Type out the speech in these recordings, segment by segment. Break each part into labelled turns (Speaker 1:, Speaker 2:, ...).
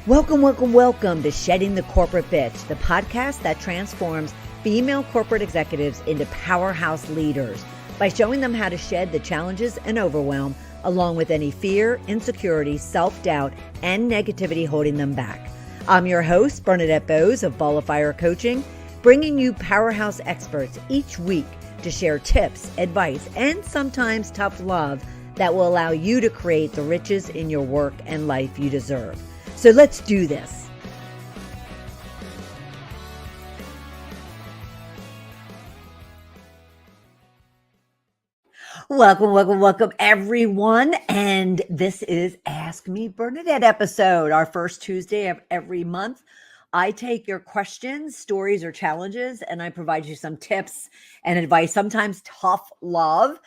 Speaker 1: Welcome, welcome, welcome to Shedding the Corporate Bitch, the podcast that transforms female corporate executives into powerhouse leaders by showing them how to shed the challenges and overwhelm, along with any fear, insecurity, self-doubt, and negativity holding them back. I'm your host, Bernadette Bose of Ball of Fire Coaching, bringing you powerhouse experts each week to share tips, advice, and sometimes tough love that will allow you to create the riches in your work and life you deserve. So let's do this. Welcome, welcome, welcome, everyone. And this is Ask Me Bernadette episode, our first Tuesday of every month. I take your questions, stories, or challenges, and I provide you some tips and advice, sometimes tough love.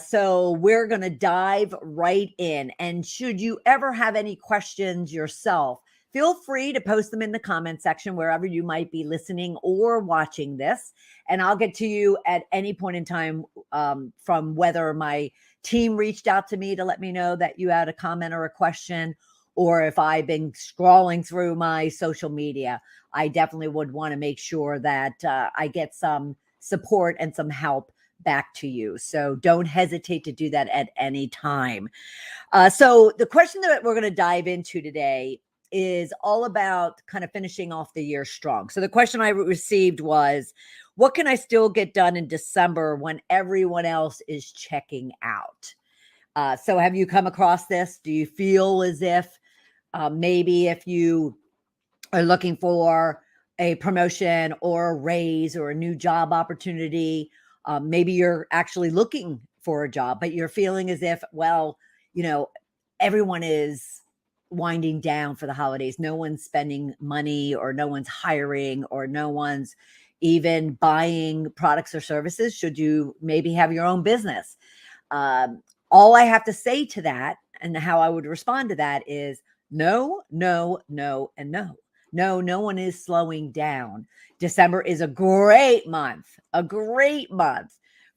Speaker 1: So we're going to dive right in. And should you ever have any questions yourself, feel free to post them in the comment section wherever you might be listening or watching this. And I'll get to you at any point in time, from whether my team reached out to me to let me know that you had a comment or a question, or if I've been scrolling through my social media. I definitely would want to make sure that I get some support and some help back to you. So don't hesitate to do that at any time. So the question that we're going to dive into today is all about kind of finishing off the year strong. So the question I received was, what can I still get done in December when everyone else is checking out? So have you come across this? Do you feel as if maybe if you are looking for a promotion or a raise or a new job opportunity, maybe you're actually looking for a job, but you're feeling as if, well, everyone is winding down for the holidays. No one's spending money, or no one's hiring, or no one's even buying products or services. Should you maybe have your own business? All I have to say to that, and how I would respond to that, is no, no, no, and no. No one is slowing down. December is a great month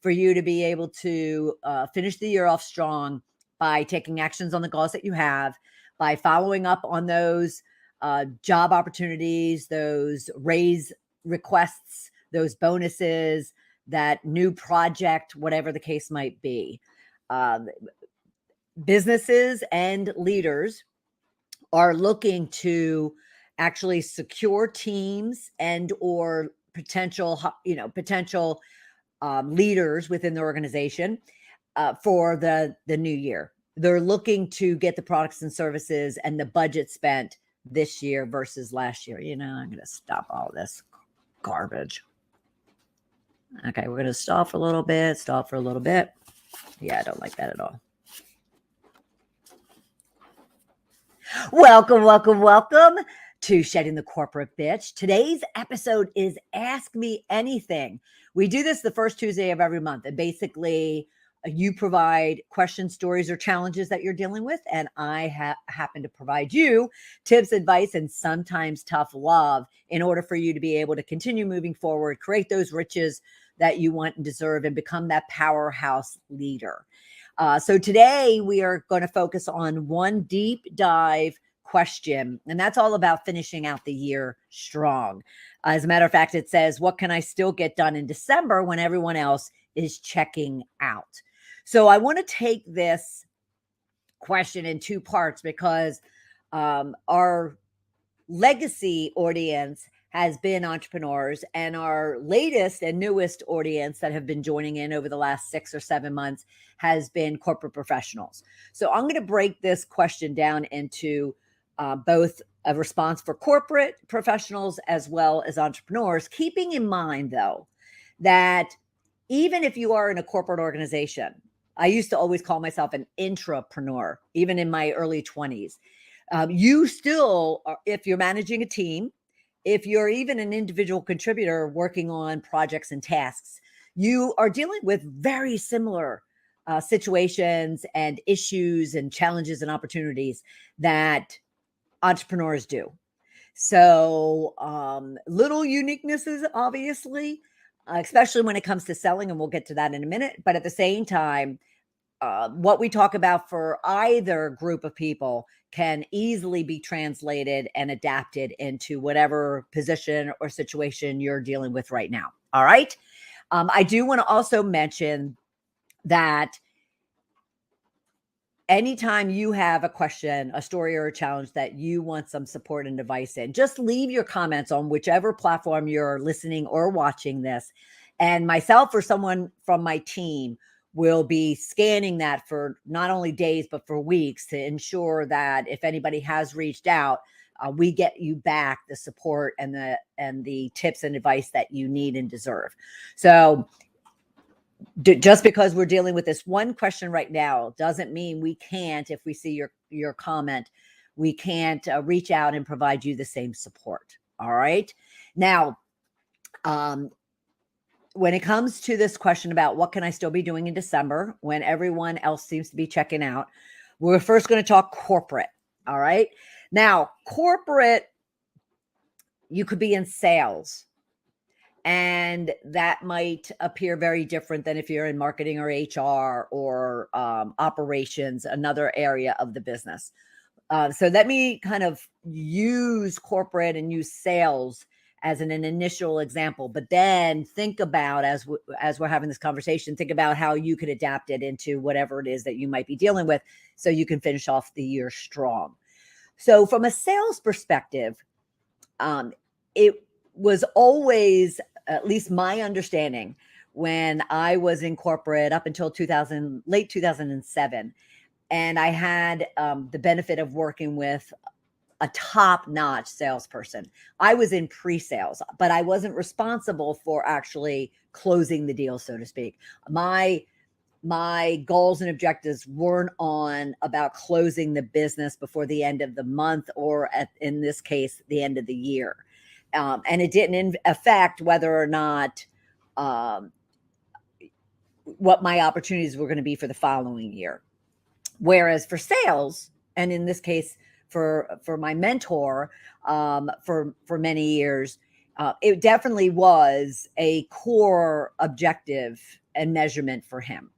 Speaker 1: for you to be able to finish the year off strong by taking actions on the goals that you have, by following up on those job opportunities, those raise requests, those bonuses, that new project, whatever the case might be. Businesses and leaders are looking to actually secure teams and or potential leaders within the organization for the new year. They're looking to get the products and services and the budget spent this year versus last year. I'm going to stop all this garbage. Okay, we're going to stop for a little bit. Yeah, I don't like that at all. Welcome, welcome, welcome to Shedding the Corporate Bitch. Today's episode is Ask Me Anything. We do this the first Tuesday of every month, and basically you provide questions, stories, or challenges that you're dealing with, and I happen to provide you tips, advice, and sometimes tough love in order for you to be able to continue moving forward, create those riches that you want and deserve, and become that powerhouse leader. So today we are going to focus on one deep dive question, and that's all about finishing out the year strong. As a matter of fact, it says, what can I still get done in December when everyone else is checking out? So I want to take this question in two parts because our legacy audience has been entrepreneurs, and our latest and newest audience that have been joining in over the last 6 or 7 months has been corporate professionals. So I'm going to break this question down into both a response for corporate professionals as well as entrepreneurs, keeping in mind, though, that even if you are in a corporate organization, I used to always call myself an intrapreneur, even in my early 20s. You still, if you're managing a team, if you're even an individual contributor working on projects and tasks, you are dealing with very similar situations and issues and challenges and opportunities that entrepreneurs do. So little uniquenesses, obviously, especially when it comes to selling, and we'll get to that in a minute. But at the same time, what we talk about for either group of people can easily be translated and adapted into whatever position or situation you're dealing with right now. All right. I do want to also mention that anytime you have a question, a story, or a challenge that you want some support and advice in, just leave your comments on whichever platform you're listening or watching this. And myself or someone from my team will be scanning that for not only days, but for weeks to ensure that if anybody has reached out, we get you back the support and the tips and advice that you need and deserve. So just because we're dealing with this one question right now doesn't mean we can't, if we see your comment, we can't reach out and provide you the same support. All right. Now, when it comes to this question about what can I still be doing in December when everyone else seems to be checking out, we're first going to talk corporate. All right. Now, corporate, you could be in sales. And that might appear very different than if you're in marketing or HR or operations, another area of the business. So let me kind of use corporate and use sales as an initial example, but then think about as we're having this conversation, think about how you could adapt it into whatever it is that you might be dealing with, so you can finish off the year strong. So from a sales perspective, it was always, at least my understanding, when I was in corporate up until late 2007, and I had the benefit of working with a top-notch salesperson. I was in pre-sales, but I wasn't responsible for actually closing the deal, so to speak. My goals and objectives weren't on about closing the business before the end of the month, or in this case, the end of the year. And it didn't affect whether or not what my opportunities were going to be for the following year. Whereas for sales, and in this case, for my mentor, for many years, it definitely was a core objective and measurement for him,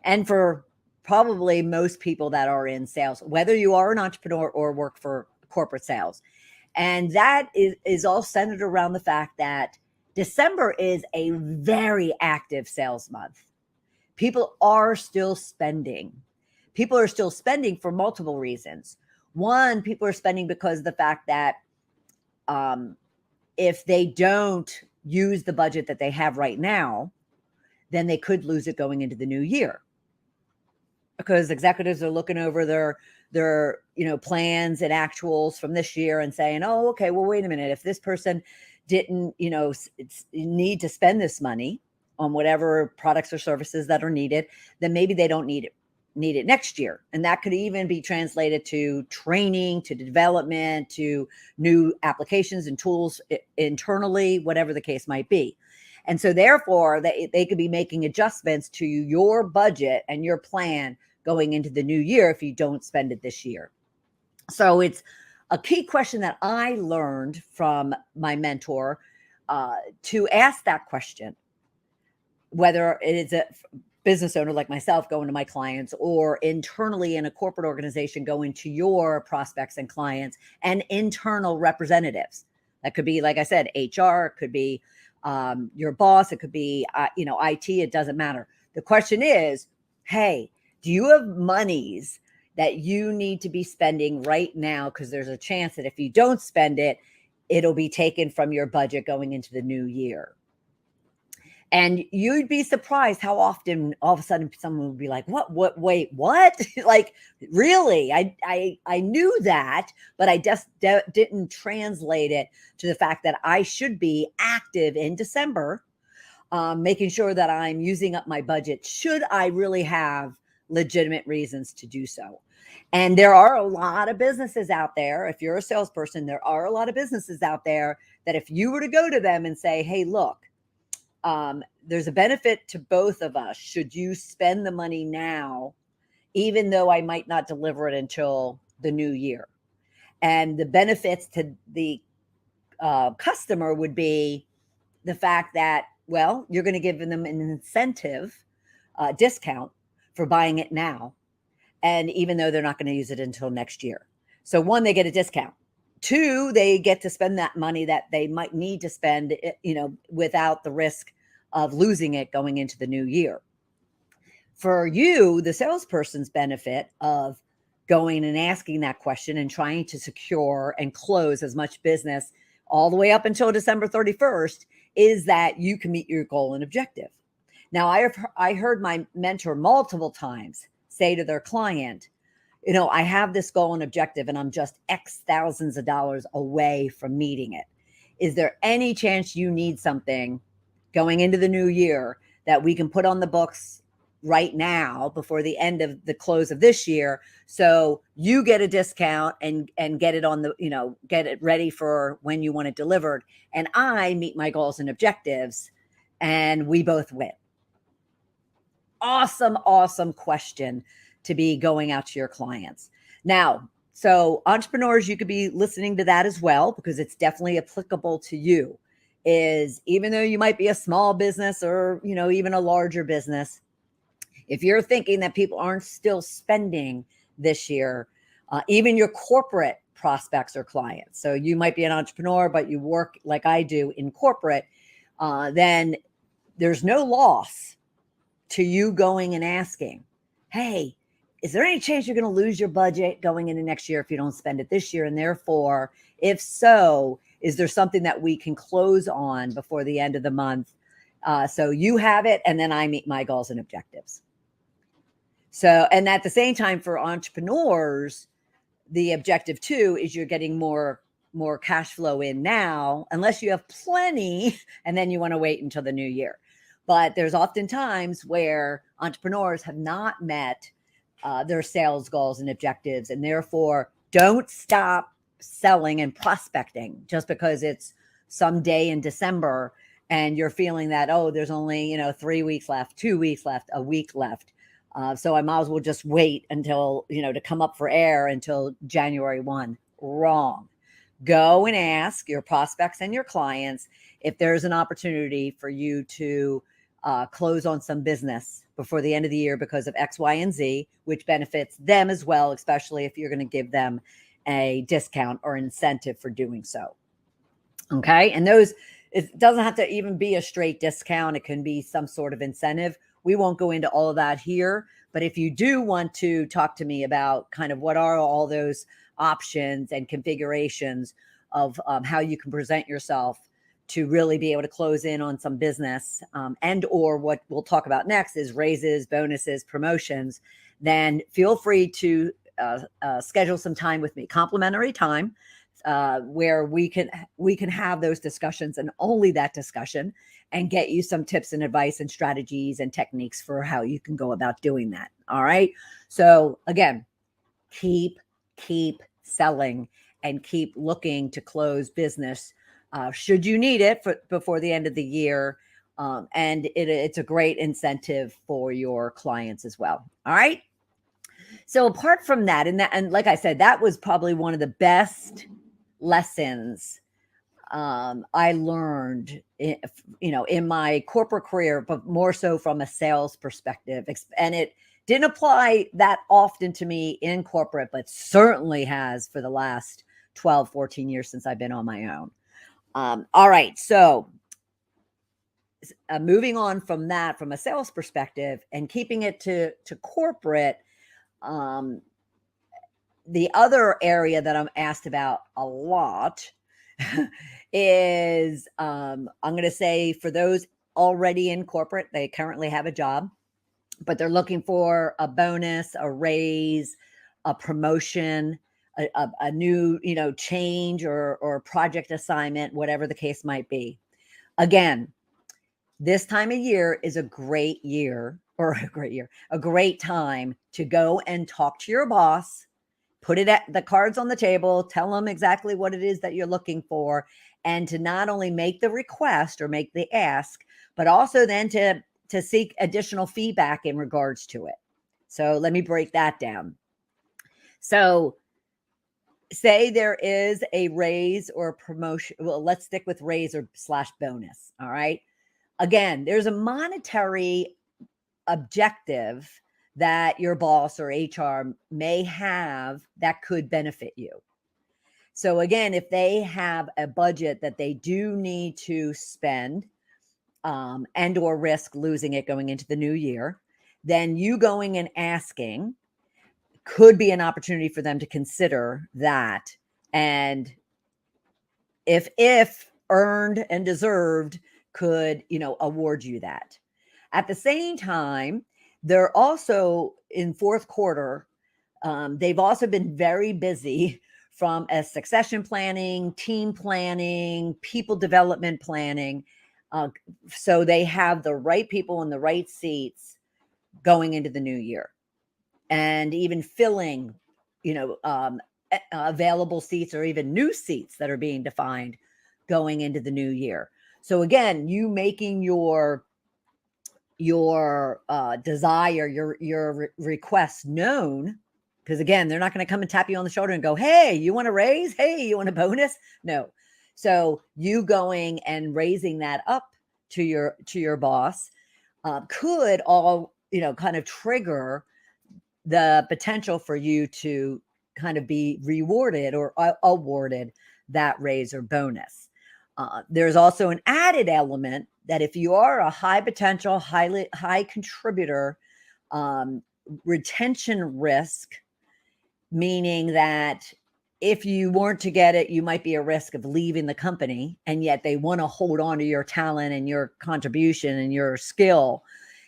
Speaker 1: and for probably most people that are in sales, whether you are an entrepreneur or work for corporate sales. And that is all centered around the fact that December is a very active sales month. People are still spending. People are still spending for multiple reasons. One, people are spending because of the fact that if they don't use the budget that they have right now, then they could lose it going into the new year, because executives are looking over their plans and actuals from this year and saying, oh, okay, well, wait a minute, if this person didn't need to spend this money on whatever products or services that are needed, then maybe they don't need it next year. And that could even be translated to training, to development, to new applications and tools internally, whatever the case might be. And so therefore they could be making adjustments to your budget and your plan going into the new year if you don't spend it this year. So it's a key question that I learned from my mentor, to ask that question, whether it is a business owner like myself going to my clients, or internally in a corporate organization going to your prospects and clients and internal representatives. That could be, like I said, HR, it could be your boss, it could be IT, it doesn't matter. The question is, hey, do you have monies that you need to be spending right now? Because there's a chance that if you don't spend it, it'll be taken from your budget going into the new year. And you'd be surprised how often all of a sudden someone would be like, wait, what? Like, really? I knew that, but I just didn't translate it to the fact that I should be active in December, making sure that I'm using up my budget, should I really have legitimate reasons to do so. And there are a lot of businesses out there. If you're a salesperson, there are a lot of businesses out there that if you were to go to them and say, hey, look, there's a benefit to both of us should you spend the money now, even though I might not deliver it until the new year. And the benefits to the customer would be the fact that, well, you're going to give them an incentive discount for buying it now. And even though they're not going to use it until next year. So one, they get a discount. Two, they get to spend that money that they might need to spend, without the risk of losing it going into the new year. For you, the salesperson's benefit of going and asking that question and trying to secure and close as much business all the way up until December 31st is that you can meet your goal and objective. Now, I heard my mentor multiple times say to their client, I have this goal and objective and I'm just X thousands of dollars away from meeting it. Is there any chance you need something going into the new year that we can put on the books right now before the end of the close of this year, so you get a discount and get it on the, get it ready for when you want it delivered, and I meet my goals and objectives and we both win? Awesome question to be going out to your clients. Now, so entrepreneurs, you could be listening to that as well, because it's definitely applicable to you. Is even though you might be a small business or, even a larger business, if you're thinking that people aren't still spending this year, even your corporate prospects or clients, so you might be an entrepreneur, but you work like I do in corporate, then there's no loss to you going and asking, hey, is there any chance you're going to lose your budget going into next year if you don't spend it this year? And therefore, if so, is there something that we can close on before the end of the month? So you have it, and then I meet my goals and objectives. So, and at the same time, for entrepreneurs, the objective too is you're getting more cash flow in now, unless you have plenty, and then you want to wait until the new year. But there's often times where entrepreneurs have not met their sales goals and objectives, and therefore don't stop selling and prospecting just because it's some day in December and you're feeling that, oh, there's only, 3 weeks left, 2 weeks left, a week left. So I might as well just wait until, to come up for air until January 1. Wrong. Go and ask your prospects and your clients if there's an opportunity for you to close on some business before the end of the year because of X, Y, and Z, which benefits them as well, especially if you're going to give them a discount or incentive for doing so. Okay. And it doesn't have to even be a straight discount. It can be some sort of incentive. We won't go into all of that here, but if you do want to talk to me about kind of what are all those options and configurations of how you can present yourself to really be able to close in on some business, and or what we'll talk about next is raises, bonuses, promotions, then feel free to schedule some time with me, complimentary time, where we can have those discussions and only that discussion, and get you some tips and advice and strategies and techniques for how you can go about doing that. All right. So again, keep selling and keep looking to close business should you need it before the end of the year. And it's a great incentive for your clients as well. All right. So apart from that, and like I said, that was probably one of the best lessons I learned, in my corporate career, but more so from a sales perspective. And it didn't apply that often to me in corporate, but certainly has for the last 12, 14 years since I've been on my own. All right. So moving on from that, from a sales perspective and keeping it to corporate, the other area that I'm asked about a lot is, I'm going to say, for those already in corporate, they currently have a job, but they're looking for a bonus, a raise, a promotion, a new, change or project assignment, whatever the case might be. Again, this time of year is a great time to go and talk to your boss. Put the cards on the table, tell them exactly what it is that you're looking for, and to not only make the request or make the ask, but also then to seek additional feedback in regards to it. So let me break that down. So say there is a raise or a promotion. Well, let's stick with raise or / bonus. All right. Again, there's a monetary objective that your boss or HR may have that could benefit you. So again, if they have a budget that they do need to spend, and or risk losing it going into the new year, then you going and asking could be an opportunity for them to consider that. And if earned and deserved, could, award you that. At the same time, they're also in fourth quarter. They've also been very busy from a succession planning, team planning, people development planning. So they have the right people in the right seats going into the new year, and even filling, available seats or even new seats that are being defined going into the new year. So again, you making your desire, your request known, because again, they're not going to come and tap you on the shoulder and go, hey, you want a raise? Hey, you want a bonus? No. So you going and raising that up to your boss could all, kind of trigger the potential for you to kind of be rewarded or awarded that raise or bonus. There's also an added element that if you are a high potential, high contributor, retention risk, meaning that if you weren't to get it, you might be a risk of leaving the company, and yet they want to hold on to your talent and your contribution and your skill,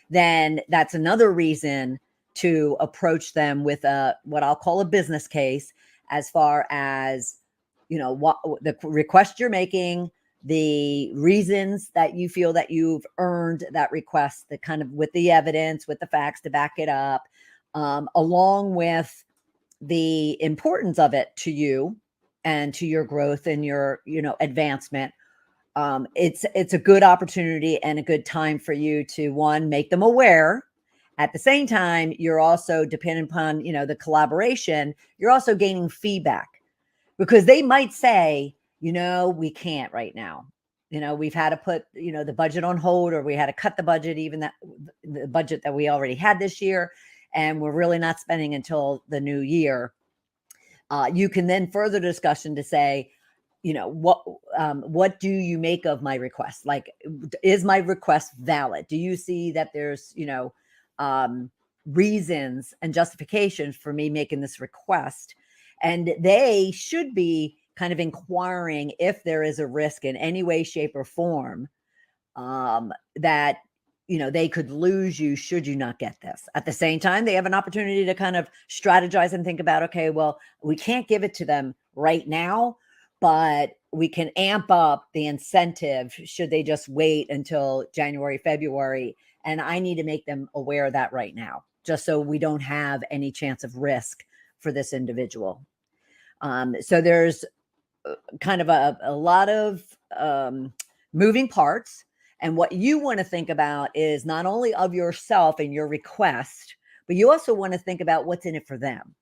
Speaker 1: then that's another reason to approach them with what I'll call a business case, as far as, what the request you're making, the reasons that you feel that you've earned that request, the kind of with the evidence, with the facts to back it up, along with the importance of it to you and to your growth and your, advancement. It's a good opportunity and a good time for you to, one, make them aware. At the same time, you're also, depending upon, the collaboration, you're also gaining feedback, because they might say, we can't right now. We've had to put, the budget on hold, or we had to cut the budget, even that the budget that we already had this year, and we're really not spending until the new year. You can then further discussion to say, what do you make of my request? Like, is my request valid? Do you see that there's, reasons and justifications for me making this request? And they should be kind of inquiring if there is a risk in any way, shape, or form, that, they could lose you should you not get this. At the same time, they have an opportunity to kind of strategize and think about, okay, well, we can't give it to them right now, but we can amp up the incentive should they just wait until January, February. And I need to make them aware of that right now, just so we don't have any chance of risk for this individual. So there's kind of a lot of moving parts. And what you want to think about is not only of yourself and your request, but you also want to think about what's in it for them.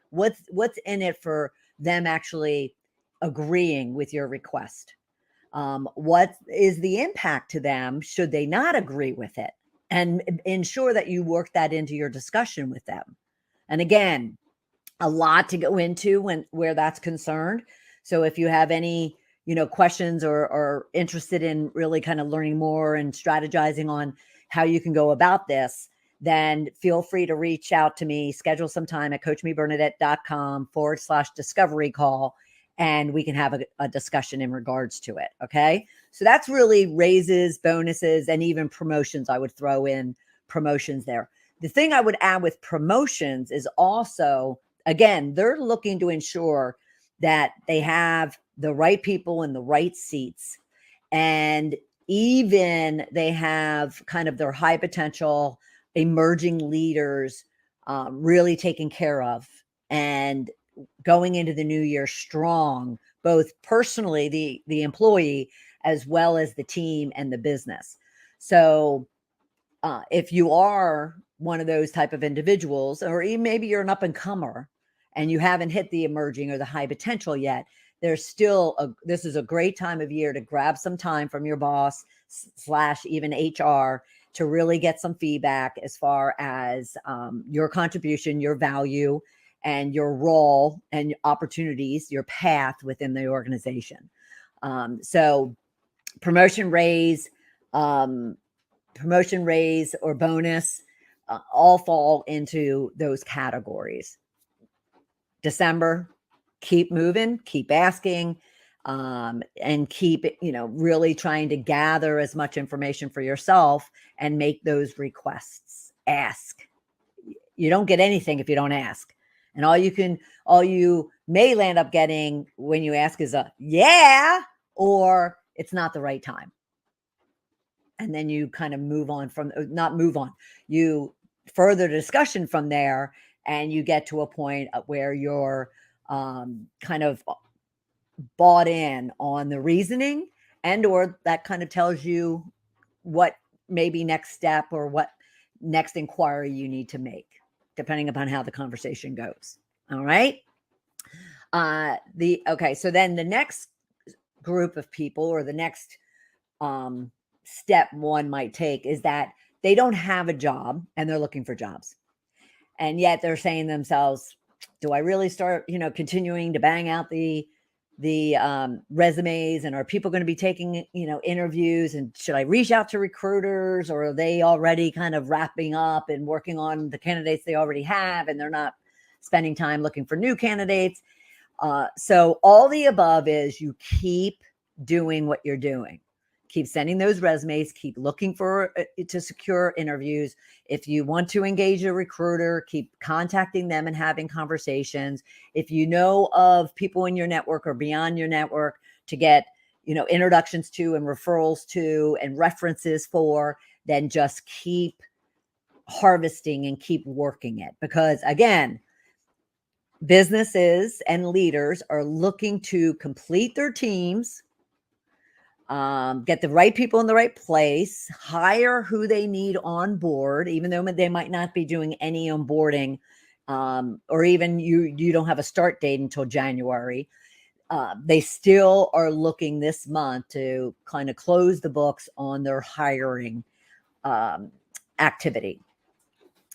Speaker 1: What's in it for them actually agreeing with your request? What is the impact to them should they not agree with it? And ensure that you work that into your discussion with them. And again, a lot to go into where that's concerned. So if you have any, questions or interested in really kind of learning more and strategizing on how you can go about this, then feel free to reach out to me, schedule some time at coachmebernadette.com/discovery call, and we can have a discussion in regards to it. Okay. So that's really raises, bonuses, and even promotions. I would throw in promotions there. The thing I would add with promotions is also, again, they're looking to ensure that they have the right people in the right seats. And even they have kind of their high potential emerging leaders really taken care of, and going into the new year strong, both personally, the employee, as well as the team and the business. So if you are one of those type of individuals, or even maybe you're an up and comer and you haven't hit the emerging or the high potential yet, there's still this is a great time of year to grab some time from your boss / even HR to really get some feedback as far as your contribution, your value, and your role and opportunities, your path within the organization. So promotion raise, um, or bonus all fall into those categories. December, keep moving, keep asking, and keep, really trying to gather as much information for yourself and make those requests. Ask. You don't get anything if you don't ask. And all you may land up getting when you ask is a yeah, or it's not the right time. And then you kind of not move on, you further discussion from there, and you get to a point where you're kind of bought in on the reasoning, and or that kind of tells you what maybe next step or what next inquiry you need to make, depending upon how the conversation goes. All right. So then the next group of people, or the next step one might take, is that they don't have a job and they're looking for jobs. And yet they're saying to themselves, do I really start, continuing to bang out the resumes, and are people going to be taking, interviews, and should I reach out to recruiters, or are they already kind of wrapping up and working on the candidates they already have, and they're not spending time looking for new candidates? So all the above is, you keep doing what you're doing. Keep sending those resumes, keep looking to secure interviews. If you want to engage a recruiter, keep contacting them and having conversations. If you know of people in your network or beyond your network to get, introductions to and referrals to and references for, then just keep harvesting and keep working it. Because again, businesses and leaders are looking to complete their teams, get the right people in the right place, hire who they need on board, even though they might not be doing any onboarding, or even you don't have a start date until January. They still are looking this month to kind of close the books on their hiring activity.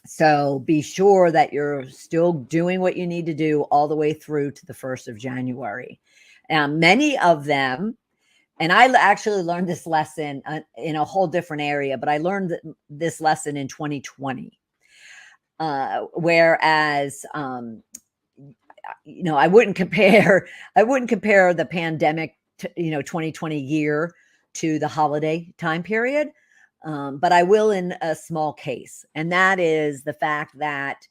Speaker 1: So be sure that you're still doing what you need to do all the way through to the 1st of January. Many of them, and I actually learned this lesson in a whole different area, but I learned this lesson in 2020. Whereas, I wouldn't compare the pandemic to, 2020 year to the holiday time period. But I will in a small case. And that is the fact that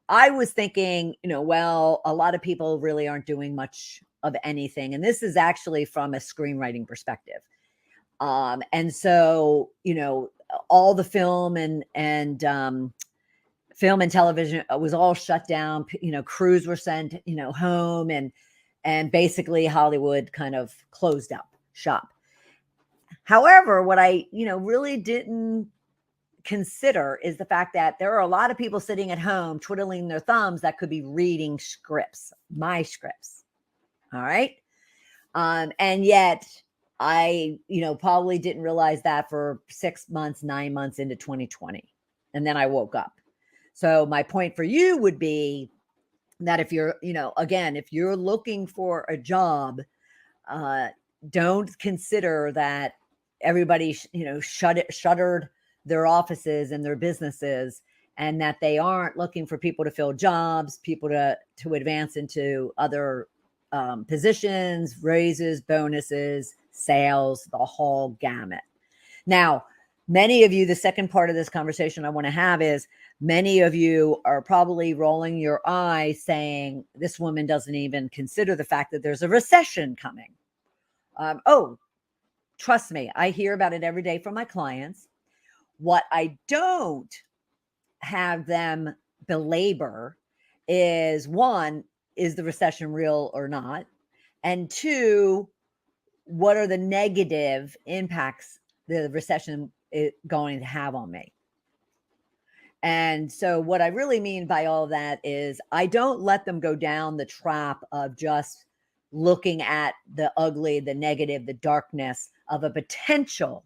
Speaker 1: I was thinking, well, a lot of people really aren't doing much of anything. And this is actually from a screenwriting perspective. And so, all the film and television was all shut down. Crews were sent, home, and basically Hollywood kind of closed up shop. However, what I, really didn't consider is the fact that there are a lot of people sitting at home twiddling their thumbs that could be reading scripts, my scripts. All right. And yet I, probably didn't realize that for 6 months, 9 months into 2020. And then I woke up. So my point for you would be that if you're, again, if you're looking for a job, don't consider that everybody, shuttered their offices and their businesses, and that they aren't looking for people to fill jobs, people to advance into other positions, raises, bonuses, sales, the whole gamut. Now, many of you, the second part of this conversation I want to have is, many of you are probably rolling your eyes saying, this woman doesn't even consider the fact that there's a recession coming. Oh, trust me, I hear about it every day from my clients. What I don't have them belabor is, one, is the recession real or not? And two, what are the negative impacts the recession is going to have on me? And so what I really mean by all that is, I don't let them go down the trap of just looking at the ugly, the negative, the darkness of a potential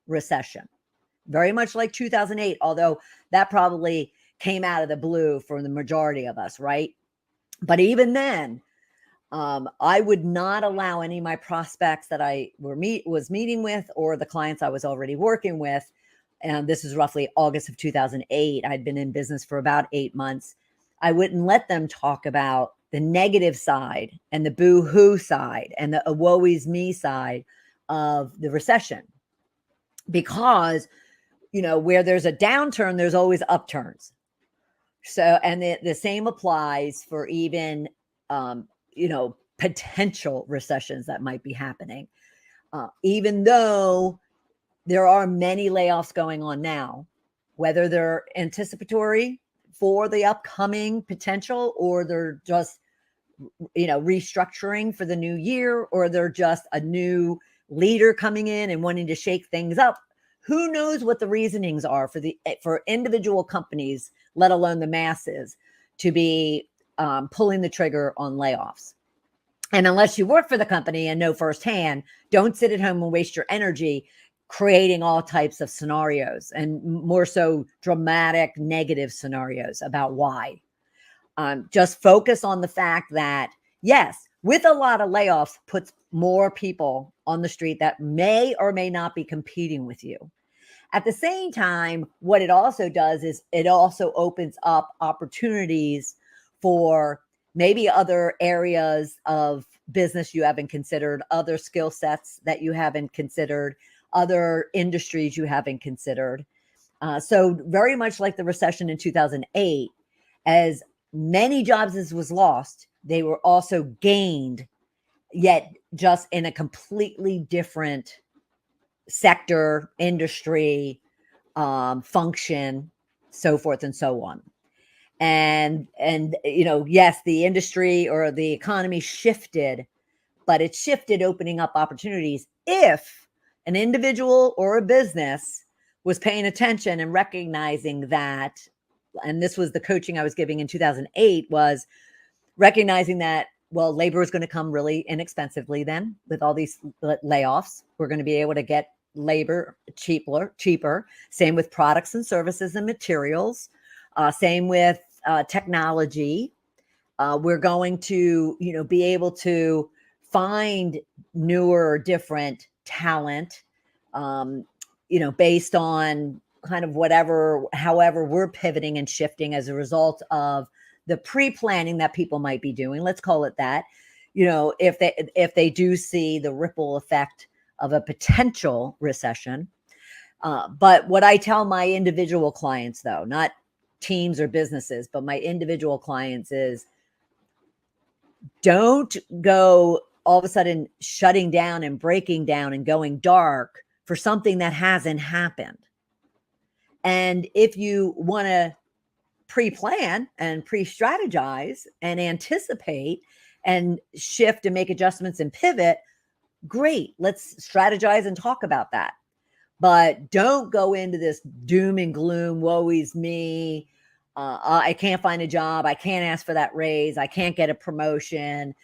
Speaker 1: recession, very much like 2008, although that probably came out of the blue for the majority of us, right? But even then, I would not allow any of my prospects that I was meeting with or the clients I was already working with. And this is roughly August of 2008. I'd been in business for about 8 months. I wouldn't let them talk about the negative side and the boo-hoo side and the woe is me side of the recession, because, where there's a downturn, there's always upturns. So, and the same applies for even, potential recessions that might be happening. Even though there are many layoffs going on now, whether they're anticipatory for the upcoming potential, or they're just, restructuring for the new year, or they're just a new leader coming in and wanting to shake things up. Who knows what the reasonings are for individual companies, let alone the masses, to be pulling the trigger on layoffs. And unless you work for the company and know firsthand, don't sit at home and waste your energy creating all types of scenarios, and more so dramatic negative scenarios about why. Just focus on the fact that, yes, with a lot of layoffs, puts more people on the street that may or may not be competing with you. At the same time, what it also does is it also opens up opportunities for maybe other areas of business you haven't considered, other skill sets that you haven't considered, other industries you haven't considered. So very much like the recession in 2008, as many jobs as was lost, they were also gained, yet just in a completely different sector, industry, function, so forth and so on. And yes, the industry or the economy shifted, but it shifted, opening up opportunities if an individual or a business was paying attention and recognizing that. And this was the coaching I was giving in 2008, was recognizing that, well, labor is going to come really inexpensively then with all these layoffs. We're going to be able to get labor cheaper. Same with products and services and materials. Same with technology. We're going to, be able to find newer, different talent, based on kind of however we're pivoting and shifting as a result of the pre-planning that people might be doing. Let's call it that. If they do see the ripple effect of a potential recession. But what I tell my individual clients, though, not teams or businesses, but my individual clients, is don't go all of a sudden shutting down and breaking down and going dark for something that hasn't happened. And if you want to pre-plan and pre-strategize and anticipate and shift and make adjustments and pivot, great. Let's strategize and talk about that. But don't go into this doom and gloom, woe is me. I can't find a job. I can't ask for that raise. I can't get a promotion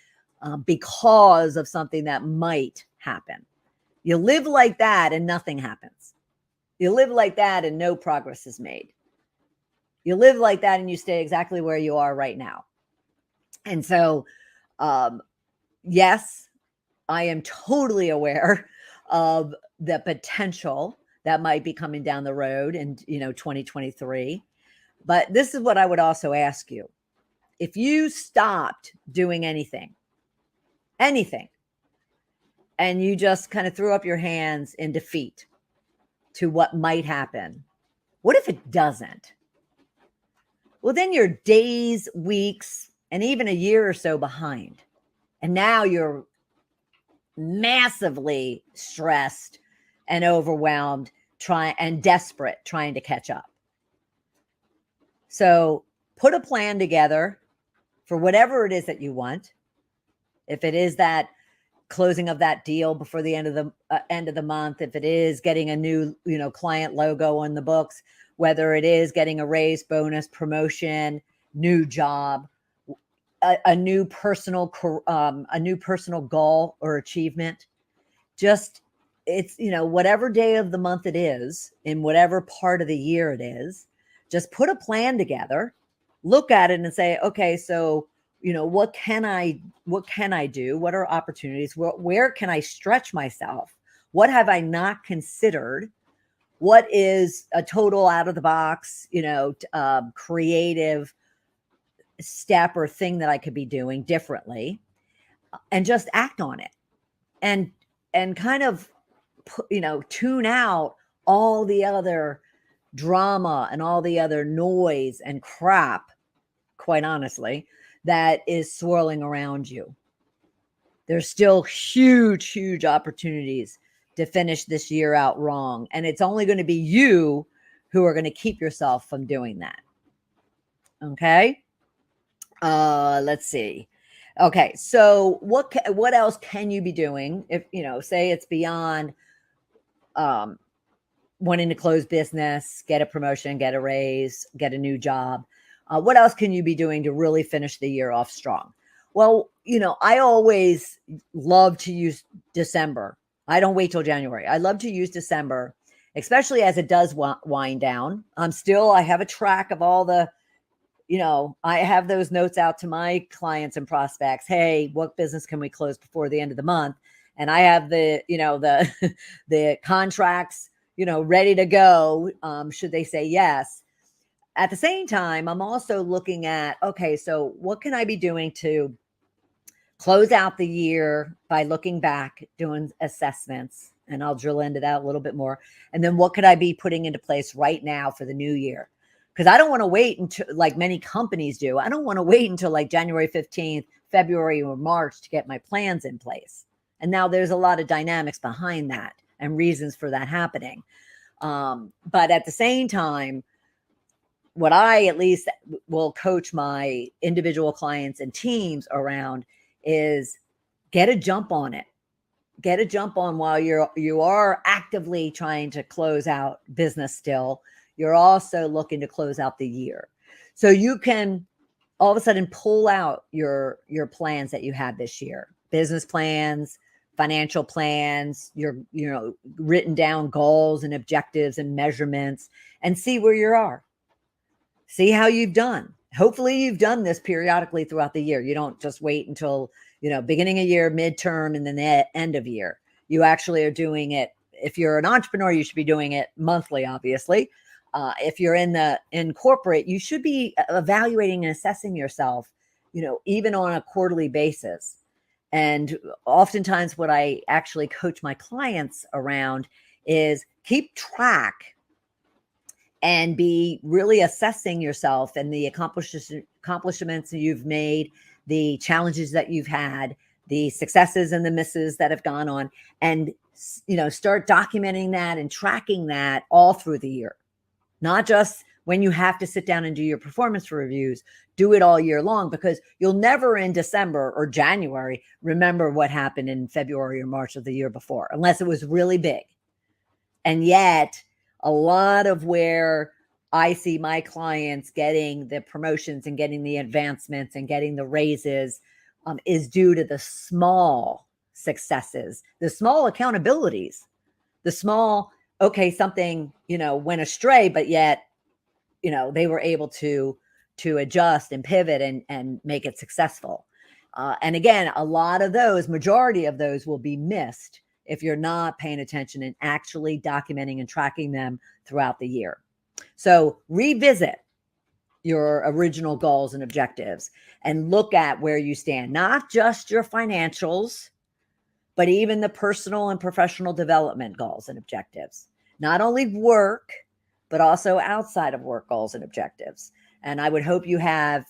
Speaker 1: because of something that might happen. You live like that and nothing happens. You live like that and no progress is made. You live like that and you stay exactly where you are right now. And so, yes, I am totally aware of the potential that might be coming down the road in 2023. But this is what I would also ask you. If you stopped doing anything, and you just kind of threw up your hands in defeat to what might happen, what if it doesn't? Well, then you're days, weeks, and even a year or so behind. And now you're massively stressed and overwhelmed, desperate, trying to catch up. So put a plan together for whatever it is that you want. If it is that closing of that deal before the end of the month, if it is getting a new, client logo on the books, whether it is getting a raise, bonus, promotion, new job, a new personal goal or achievement, just it's, whatever day of the month it is, in whatever part of the year it is, just put a plan together, look at it and say, okay, so, what can I do? What are opportunities? Where can I stretch myself? What have I not considered? What is a total out of the box, creative step or thing that I could be doing differently, and just act on it, and kind of tune out all the other drama and all the other noise and crap, quite honestly, that is swirling around you. There's still huge opportunities to finish this year out wrong, and it's only going to be you who are going to keep yourself from doing that. Okay. Let's see. Okay, so what else can you be doing if, say it's beyond um wanting to close business, get a promotion, get a raise, get a new job? What else can you be doing to really finish the year off strong? Well, I always love to use December. I don't wait till January. I love to use December, especially as it does wind down. I have a track of all the, I have those notes out to my clients and prospects. Hey, what business can we close before the end of the month? And I have the, the contracts, ready to go, should they say yes. At the same time, I'm also looking at, okay, so what can I be doing to close out the year by looking back, doing assessments, and I'll drill into that a little bit more. And then what could I be putting into place right now for the new year? Because I don't want to wait until, like many companies do, I don't want to wait until like January 15th, February, or March to get my plans in place. And now there's a lot of dynamics behind that and reasons for that happening. But at the same time, what I at least will coach my individual clients and teams around is get a jump on it. Get a jump on while you are actively trying to close out business still. You're also looking to close out the year. So you can all of a sudden pull out your plans that you had this year, business plans, financial plans, your written down goals and objectives and measurements, and see where you are. See how you've done. Hopefully you've done this periodically throughout the year. You don't just wait until, beginning of year, midterm, and then the end of year. You actually are doing it. If you're an entrepreneur, you should be doing it monthly, obviously. If you're in corporate, you should be evaluating and assessing yourself, even on a quarterly basis. And oftentimes what I actually coach my clients around is keep track and be really assessing yourself and the accomplishments you've made, the challenges that you've had, the successes and the misses that have gone on, and start documenting that and tracking that all through the year. Not just when you have to sit down and do your performance reviews. Do it all year long, because you'll never in December or January remember what happened in February or March of the year before, unless it was really big. And yet a lot of where I see my clients getting the promotions and getting the advancements and getting the raises is due to the small successes, the small accountabilities, the small, okay, something, went astray, but yet, they were able to adjust and pivot and make it successful. And again, a lot of those, majority of those will be missed if you're not paying attention and actually documenting and tracking them throughout the year. So revisit your original goals and objectives and look at where you stand, not just your financials, but even the personal and professional development goals and objectives, not only work, but also outside of work goals and objectives. And I would hope you have,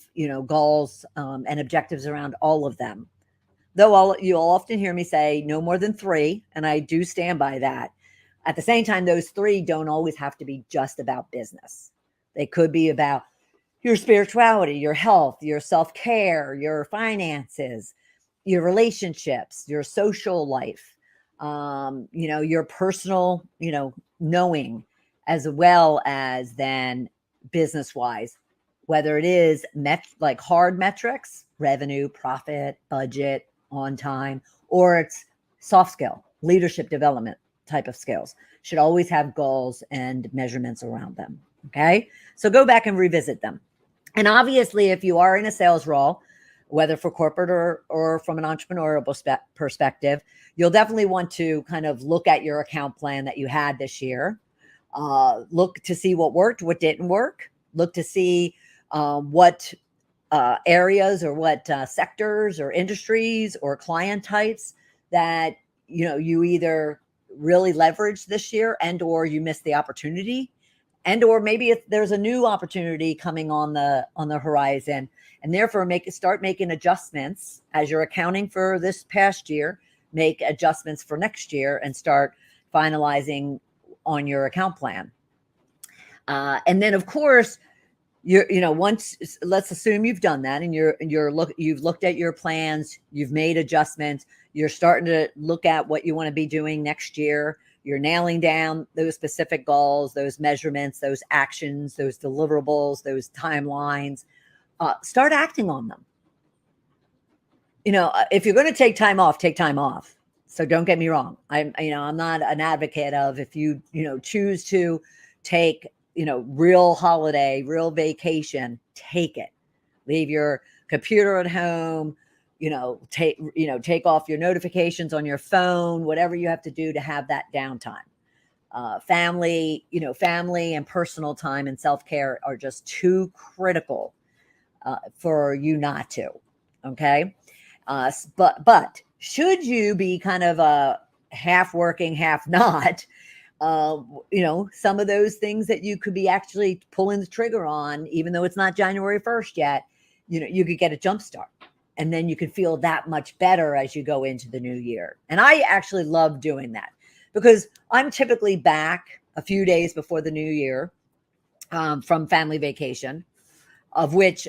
Speaker 1: goals and objectives around all of them. Though you'll often hear me say no more than 3, and I do stand by that. At the same time, those 3 don't always have to be just about business. They could be about your spirituality, your health, your self-care, your finances, your relationships, your social life, your personal, knowing, as well as then business-wise, whether it is like hard metrics, revenue, profit, budget, on time, or it's soft skill, leadership development. type of skills should always have goals and measurements around them. Okay. So go back and revisit them. And obviously, if you are in a sales role, whether for corporate or from an entrepreneurial perspective, you'll definitely want to kind of look at your account plan that you had this year. Look to see what worked, what didn't work. Look to see what areas or what sectors or industries or client types that you either really leveraged this year and or you missed the opportunity, and or maybe if there's a new opportunity coming on the horizon, and therefore start making adjustments as you're accounting for this past year. Make adjustments for next year and start finalizing on your account plan. And then, of course, once, let's assume you've done that and you've looked at your plans, you've made adjustments, you're starting to look at what you want to be doing next year. You're nailing down those specific goals, those measurements, those actions, those deliverables, those timelines. Start acting on them. If you're going to take time off, take time off. So don't get me wrong. I'm not an advocate of, if you choose to take, real holiday, real vacation, take it. Leave your computer at home, take off your notifications on your phone, whatever you have to do to have that downtime. Family and personal time and self-care are just too critical for you not to. Okay. But should you be kind of a half working, half not, some of those things that you could be actually pulling the trigger on, even though it's not January 1st yet, you could get a jump start, and then you could feel that much better as you go into the new year. And I actually love doing that because I'm typically back a few days before the new year from family vacation, of which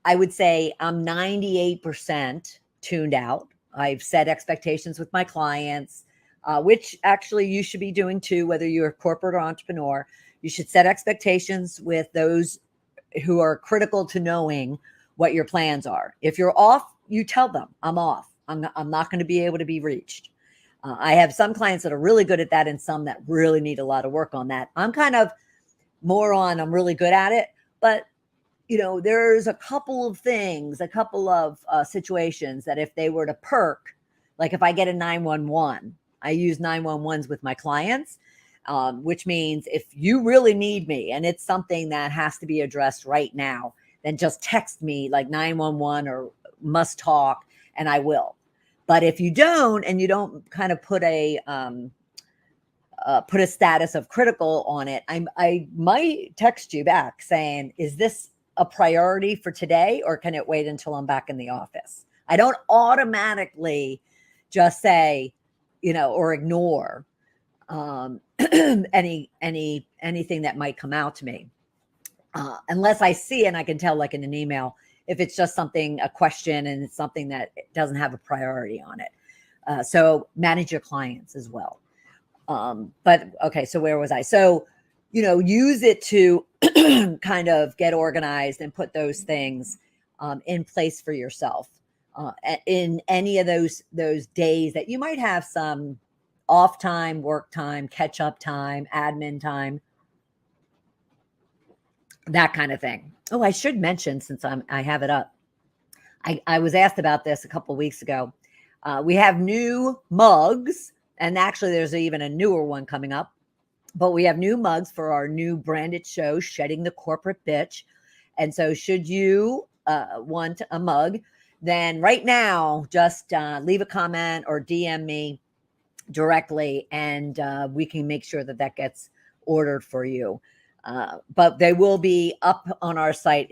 Speaker 1: I would say I'm 98% tuned out. I've set expectations with my clients, which actually you should be doing too, whether you're a corporate or entrepreneur. You should set expectations with those who are critical to knowing what your plans are. If you're off, you tell them, I'm off. I'm not going to be able to be reached. I have some clients that are really good at that and some that really need a lot of work on that. I'm kind of more on, I'm really good at it, but there's a couple of things, a couple of situations that if they were to perk, like if I get a 911, I use 911s with my clients, which means if you really need me and it's something that has to be addressed right now, then just text me like 911 or must talk, and I will. But if you don't, and you don't kind of put a status of critical on it, I might text you back saying, is this a priority for today, or can it wait until I'm back in the office? I don't automatically just say, or ignore anything that might come out to me, unless I see it and I can tell, like in an email, if it's just a question and it's something that doesn't have a priority on it. So manage your clients as well. But okay, so where was I? So, use it to kind of get organized and put those things in place for yourself in any of those days that you might have some off time, work time, catch up time, admin time, that kind of thing. Oh, I should mention, since I have it up, I was asked about this a couple of weeks ago. We have new mugs, and actually there's even a newer one coming up. But we have new mugs for our new branded show, Shedding the Corporate Bitch. And so should you want a mug, then right now, just leave a comment or DM me directly, and we can make sure that gets ordered for you. But they will be up on our site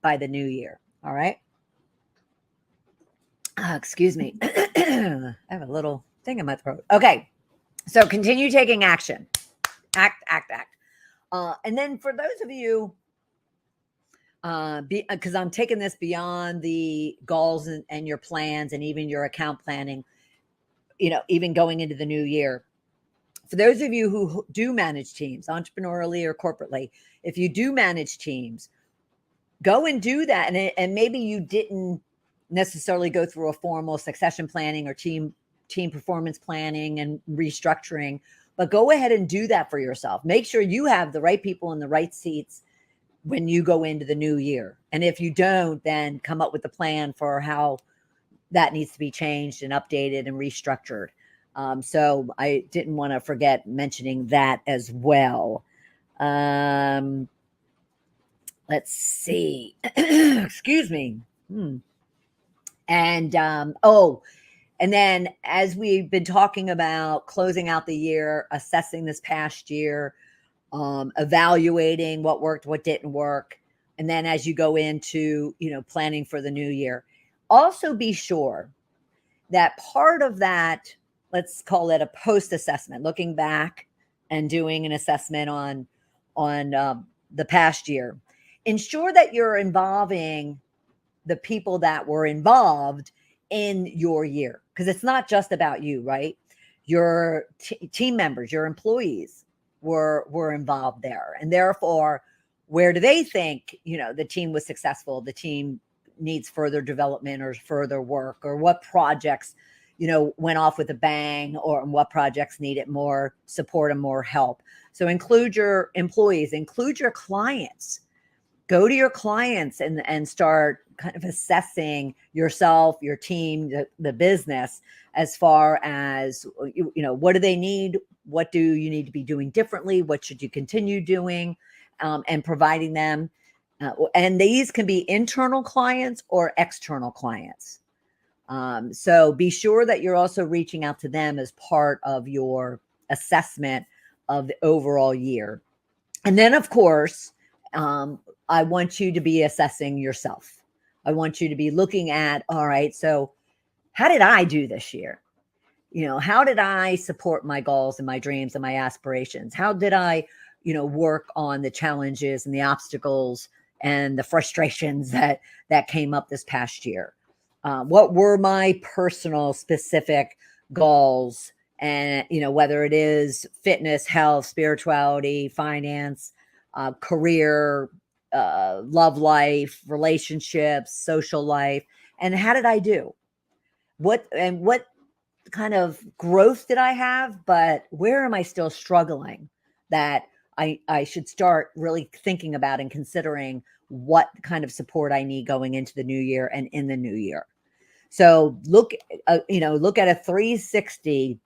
Speaker 1: by the new year. All right. Excuse me. I have a little thing in my throat. Okay. So continue taking action. Act. And then for those of you, because I'm taking this beyond the goals and your plans and even your account planning, even going into the new year. For those of you who do manage teams, entrepreneurially or corporately, if you do manage teams, go and do that. And maybe you didn't necessarily go through a formal succession planning or team team performance planning and restructuring, but go ahead and do that for yourself. Make sure you have the right people in the right seats when you go into the new year. And if you don't, then come up with a plan for how that needs to be changed and updated and restructured. So I didn't want to forget mentioning that as well. Let's see. Excuse me. And and then as we've been talking about closing out the year, assessing this past year, evaluating what worked, what didn't work, and then as you go into, planning for the new year, also be sure that part of that, let's call it a post assessment, looking back and doing an assessment on the past year, ensure that you're involving the people that were involved in your year, because it's not just about you, right? Your team members, your employees were involved there, and therefore, where do they think the team was successful? The team needs further development or further work, or what projects went off with a bang, or what projects needed more support and more help. So include your employees, include your clients. Go to your clients and start kind of assessing yourself, your team, the business, as far as, what do they need? What do you need to be doing differently? What should you continue doing? And providing them. And these can be internal clients or external clients. So be sure that you're also reaching out to them as part of your assessment of the overall year. And then, of course, I want you to be assessing yourself. I want you to be looking at, all right, so how did I do this year? How did I support my goals and my dreams and my aspirations? How did I, work on the challenges and the obstacles and the frustrations that came up this past year? What were my personal specific goals? And, whether it is fitness, health, spirituality, finance, career, love life, relationships, social life. And how did I do? What kind of growth did I have? But where am I still struggling that I should start really thinking about and considering what kind of support I need going into the new year and in the new year? So look at a 360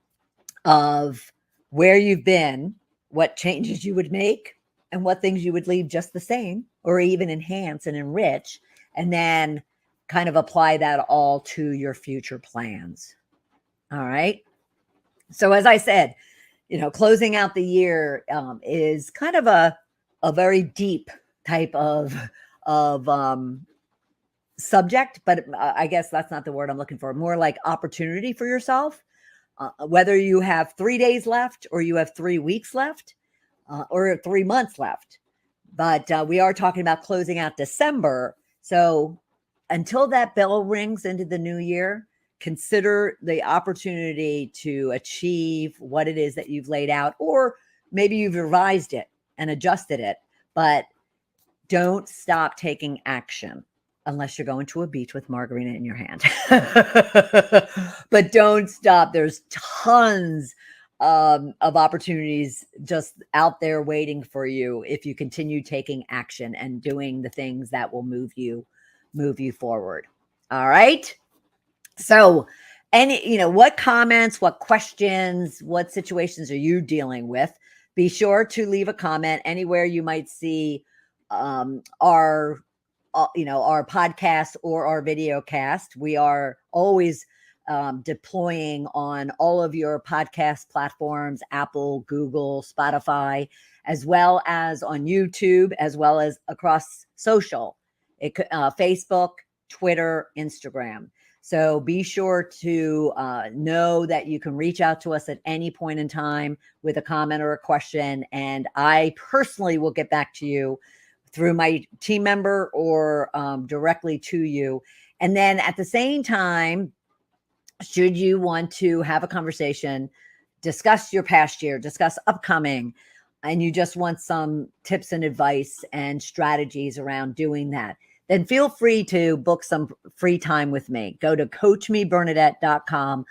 Speaker 1: of where you've been, what changes you would make, and what things you would leave just the same or even enhance and enrich, and then kind of apply that all to your future plans. All right. So as I said, closing out the year is kind of a very deep type of subject, but I guess that's not the word I'm looking for. More like opportunity for yourself, whether you have 3 days left or you have 3 weeks left. Or 3 months left. But we are talking about closing out December. So until that bell rings into the new year, consider the opportunity to achieve what it is that you've laid out, or maybe you've revised it and adjusted it, but don't stop taking action unless you're going to a beach with margarita in your hand. But don't stop. There's tons of opportunities just out there waiting for you if you continue taking action and doing the things that will move you forward. All right. So what comments, what questions, what situations are you dealing with? Be sure to leave a comment anywhere you might see our podcast or our video cast. We are always deploying on all of your podcast platforms, Apple, Google, Spotify, as well as on YouTube, as well as across social, Facebook, Twitter, Instagram. So be sure to know that you can reach out to us at any point in time with a comment or a question, and I personally will get back to you through my team member or directly to you. And then at the same time, should you want to have a conversation, discuss your past year, discuss upcoming, and you just want some tips and advice and strategies around doing that, then feel free to book some free time with me. Go to coachmebernadette.com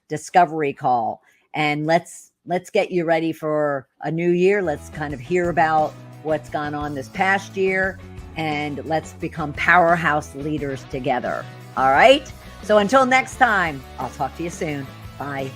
Speaker 1: discovery call. And let's get you ready for a new year. Let's kind of hear about what's gone on this past year, and let's become powerhouse leaders together. All right. So until next time, I'll talk to you soon. Bye.